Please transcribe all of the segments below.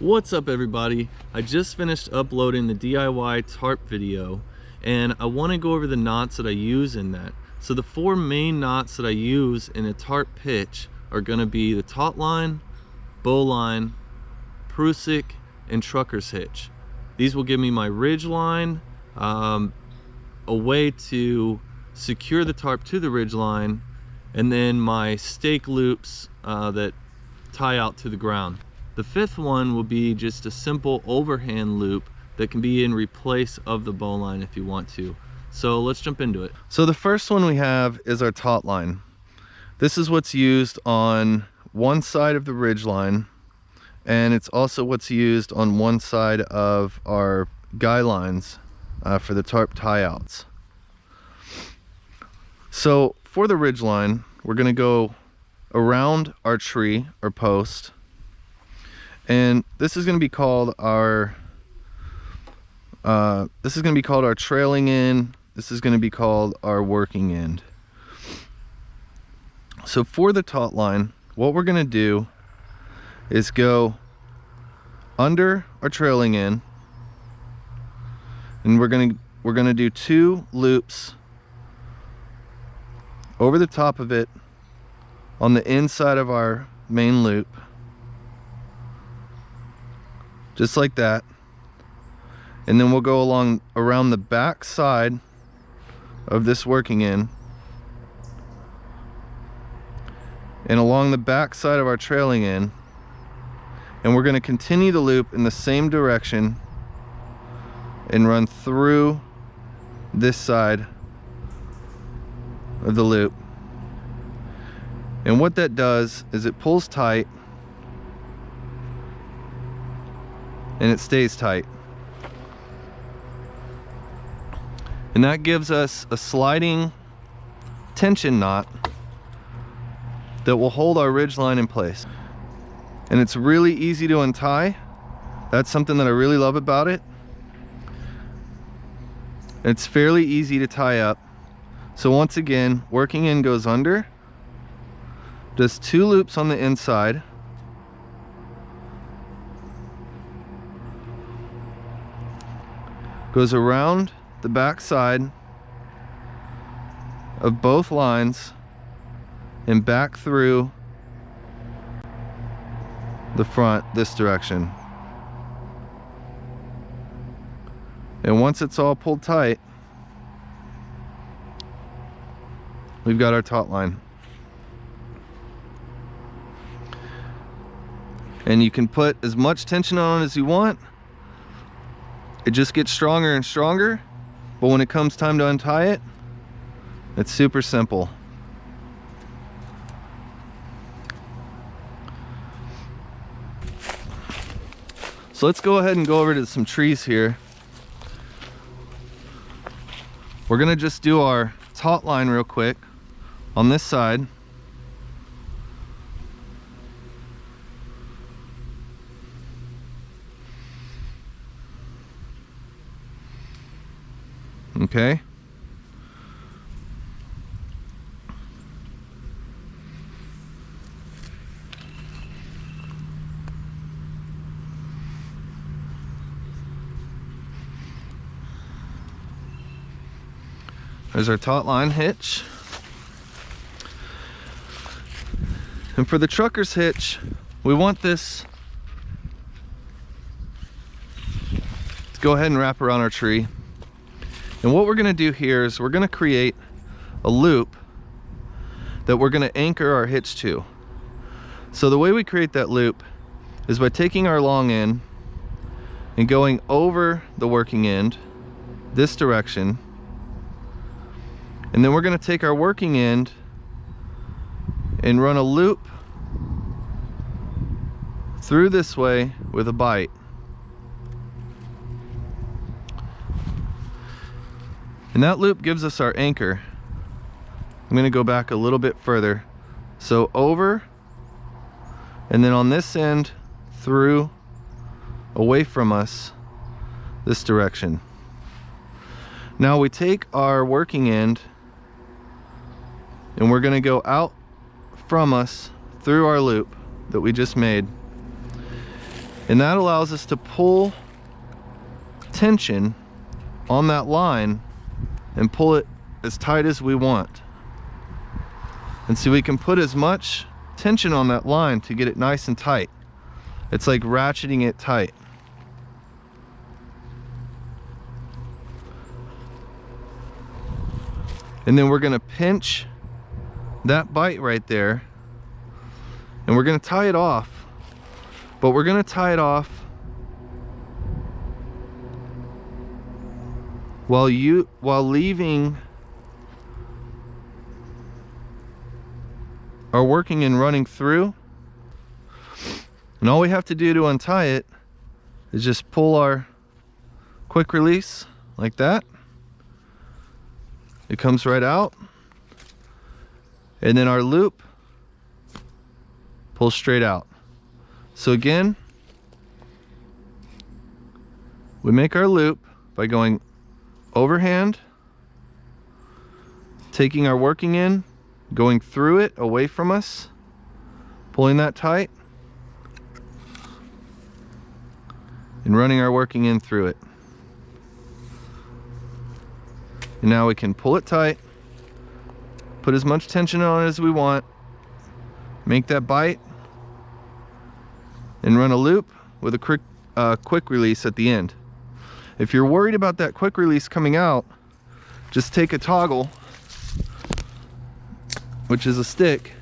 What's up everybody? I just finished uploading the DIY tarp video and I want to go over the knots that I use in that. So the four main knots that I use in a tarp pitch are going to be the taut line, bowline, prusik, and trucker's hitch. These will give me my ridge line, a way to secure the tarp to the ridge line, and then my stake loops that tie out to the ground. The fifth one will be just a simple overhand loop that can be in replace of the bowline if you want to. So let's jump into it. So the first one we have is our taut line. This is what's used on one side of the ridge line, and it's also what's used on one side of our guy lines for the tarp tie outs. So for the ridge line, we're going to go around our tree or post, and this is going to be called our trailing end. This is going to be called our working end. So for the taut line, what we're going to do is go under our trailing end, and we're going to do two loops over the top of it on the inside of our main loop, just like that. And then we'll go along around the back side of this working end and along the back side of our trailing end, and we're going to continue the loop in the same direction and run through this side of the loop. And what that does is it pulls tight and it stays tight, and that gives us a sliding tension knot that will hold our ridge line in place. And it's really easy to untie. That's something that I really love about it. It's fairly easy to tie up. So once again, working end goes under, does two loops on the inside, goes around the back side of both lines and back through the front this direction. And once it's all pulled tight, we've got our taut line. And you can put as much tension on it as you want. It just gets stronger and stronger, but when it comes time to untie it, it's super simple. So let's go ahead and go over to some trees here. We're gonna just do our taut line real quick on this side. Okay. There's our taut line hitch. And for the trucker's hitch, we want this to go ahead and wrap around our tree. And what we're going to do here is we're going to create a loop that we're going to anchor our hitch to. So the way we create that loop is by taking our long end and going over the working end this direction, and then we're going to take our working end and run a loop through this way with a bite. And that loop gives us our anchor. I'm going to go back a little bit further. So over, and then on this end through, away from us this direction. Now we take our working end and we're going to go out from us through our loop that we just made, And that allows us to pull tension on that line and pull it as tight as we want. And so we can put as much tension on that line to get it nice and tight. It's like ratcheting it tight. And then we're gonna pinch that bite right there, and we're gonna tie it off, but we're gonna tie it off while leaving our working and running through. And all we have to do to untie it is just pull our quick release like that. It comes right out, and then our loop pulls straight out. So again, we make our loop by going overhand, taking our working in, going through it away from us, pulling that tight, and running our working in through it. And now we can pull it tight, put as much tension on it as we want, make that bite, and run a loop with a quick release at the end. If you're worried about that quick release coming out, just take a toggle, which is a stick,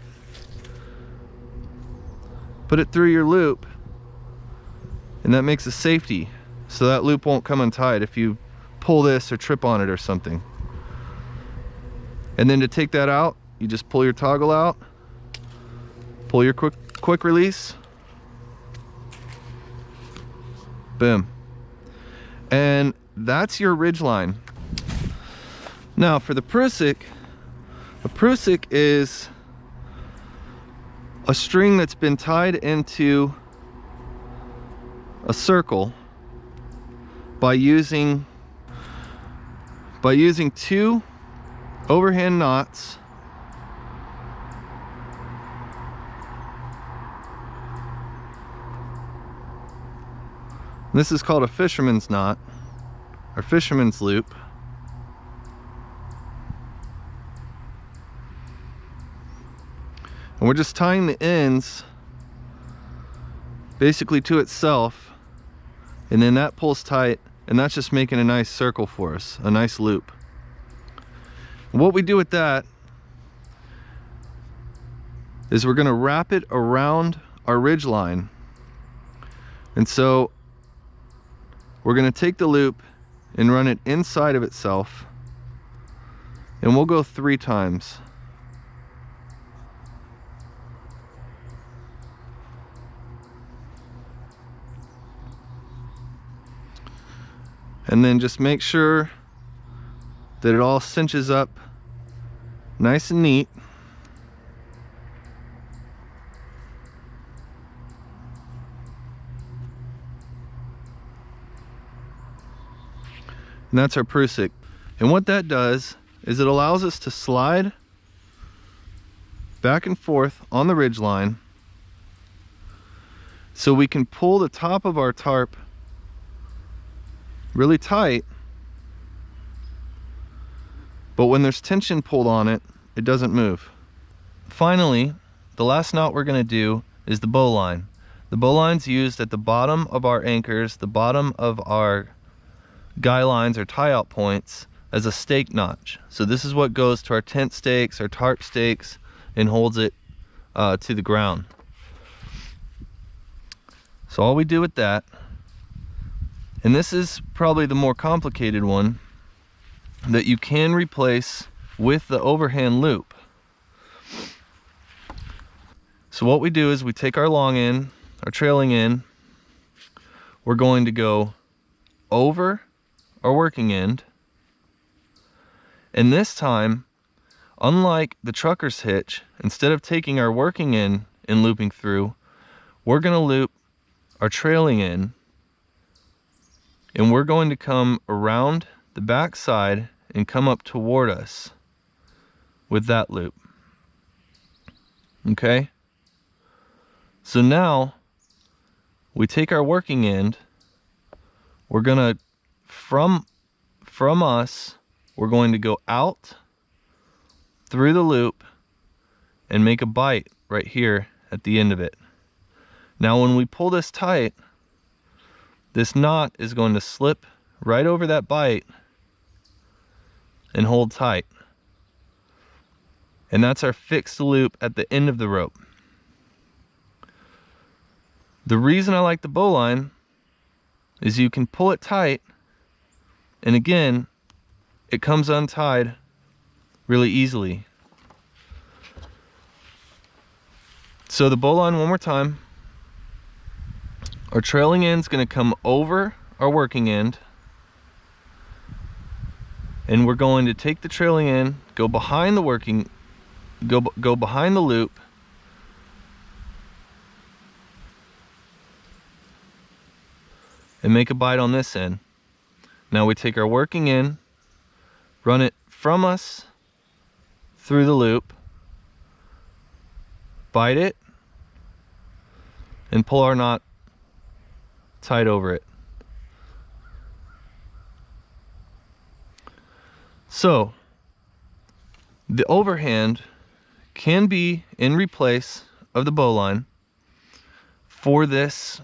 put it through your loop, and that makes a safety, so that loop won't come untied if you pull this or trip on it or something. And then to take that out, you just pull your toggle out, pull your quick release, boom. And that's your ridge line. Now for the prusik, a prusik is a string that's been tied into a circle by using two overhand knots This is called a fisherman's knot, or fisherman's loop. And we're just tying the ends basically to itself, and then that pulls tight, and that's just making a nice circle for us, a nice loop. And what we do with that is we're going to wrap it around our ridge line. And so we're going to take the loop and run it inside of itself, and we'll go 3 times. And then just make sure that it all cinches up nice and neat. And that's our prusik. And what that does is it allows us to slide back and forth on the ridge line, so we can pull the top of our tarp really tight, but when there's tension pulled on it, it doesn't move. Finally, the last knot we're going to do is the bowline. The bowline's used at the bottom of our anchors, the bottom of our guy lines or tie out points, as a stake notch. So this is what goes to our tent stakes, our tarp stakes, and holds it to the ground. So all we do with that, and this is probably the more complicated one that you can replace with the overhand loop. So what we do is we take our long end, our trailing end, we're going to go over our working end, and this time, unlike the trucker's hitch, instead of taking our working end and looping through, we're going to loop our trailing end, and we're going to come around the back side and come up toward us with that loop. Okay? So now we take our working end, we're gonna, from us, we're going to go out through the loop and make a bite right here at the end of it. Now when we pull this tight, this knot is going to slip right over that bite and hold tight. And that's our fixed loop at the end of the rope. The reason I like the bowline is you can pull it tight, and again, it comes untied really easily. So the bowline, one more time. Our trailing end's gonna come over our working end, and we're going to take the trailing end, go behind the working, go behind the loop, and make a bite on this end. Now we take our working end, run it from us through the loop, bite it, and pull our knot tight over it. So the overhand can be in replace of the bowline for this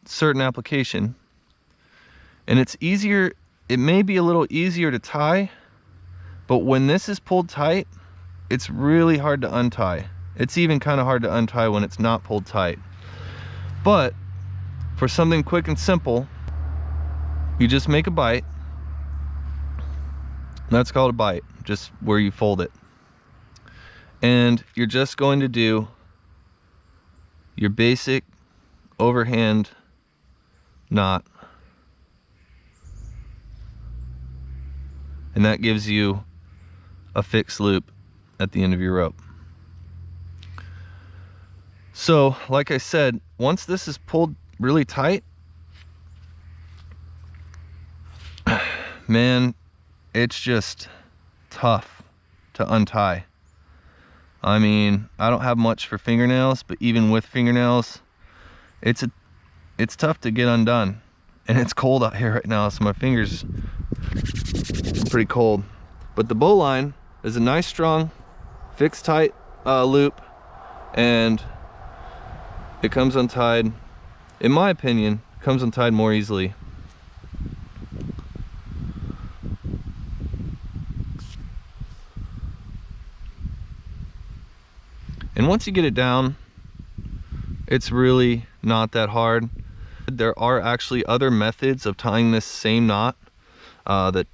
certain application, and it's easier, it may be a little easier to tie, but when this is pulled tight, it's really hard to untie. It's even kind of hard to untie when it's not pulled tight. But for something quick and simple, you just make a bite. That's called a bite, just where you fold it. And you're just going to do your basic overhand knot. And that gives you a fixed loop at the end of your rope. So, like I said, once this is pulled really tight, man, it's just tough to untie. I mean, I don't have much for fingernails, but even with fingernails, it's tough to get undone. And it's cold out here right now, so my fingers are pretty cold. But the bowline is a nice, strong, fixed tight loop, and it comes untied, in my opinion, comes untied more easily. And once you get it down, it's really not that hard. There are actually other methods of tying this same knot that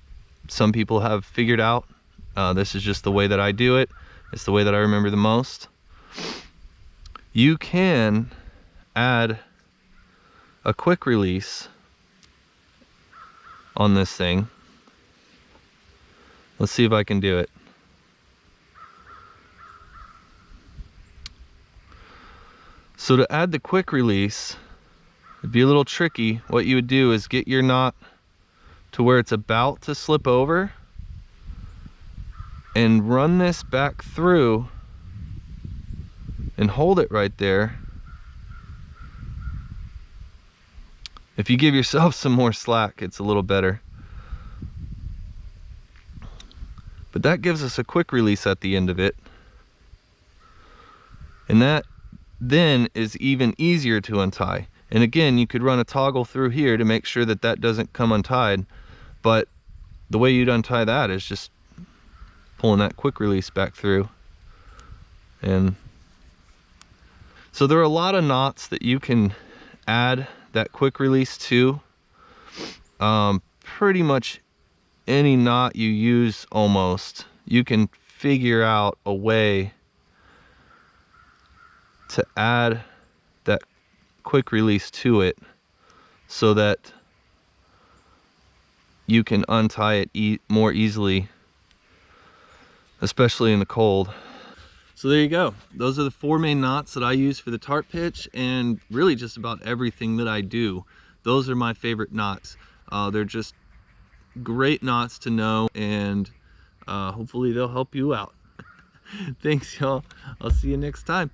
some people have figured out. This is just the way that I do it. It's the way that I remember the most. You can add a quick release on this thing. Let's see if I can do it. So to add the quick release, it'd be a little tricky. What you would do is get your knot to where it's about to slip over and run this back through and hold it right there. If you give yourself some more slack, it's a little better. But that gives us a quick release at the end of it. And that then is even easier to untie. And again, you could run a toggle through here to make sure that that doesn't come untied. But the way you'd untie that is just pulling that quick release back through. And so there are a lot of knots that you can add that quick release to. Pretty much any knot you use, almost, you can figure out a way to add that quick release to it so that you can untie it more easily, especially in the cold. So there you go. Those are the 4 main knots that I use for the tarp pitch, and really just about everything that I do. Those are my favorite knots. They're just great knots to know, and hopefully they'll help you out. Thanks, y'all. I'll see you next time.